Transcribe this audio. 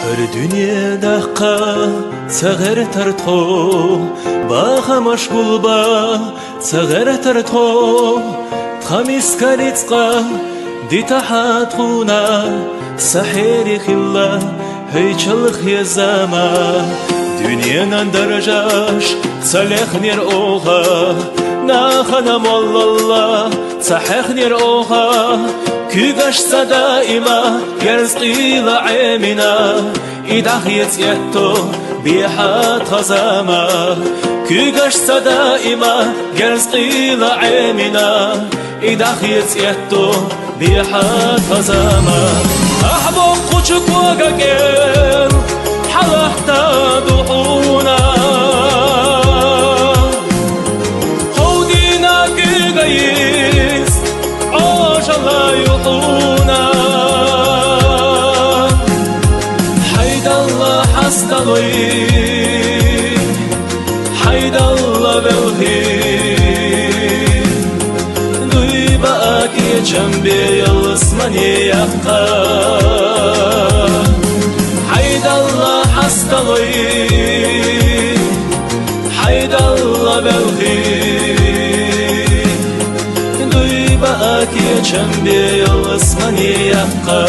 Her dünyada çağır tartho bağa maşgul ba çağır tartho txamis kalitqa ditahat khuna sahiri khilla heychalıq yazama dünyanın darajash salekhnir oğa nahanam Allah sahekhnir oğa kügash daima yerzqila amina idah yetto bihat khazama kügash daima yerzqila amina idah yetto bihat khazama ahbo quchuk wagagen halahta duhuna hodina gayis ajala yuhuna haydallah hastaloy haydallah belhi duyba ki çembe yalısmani yakka haydallah hastaloy haydallah belhi duyba ki çembe yalısmani yakka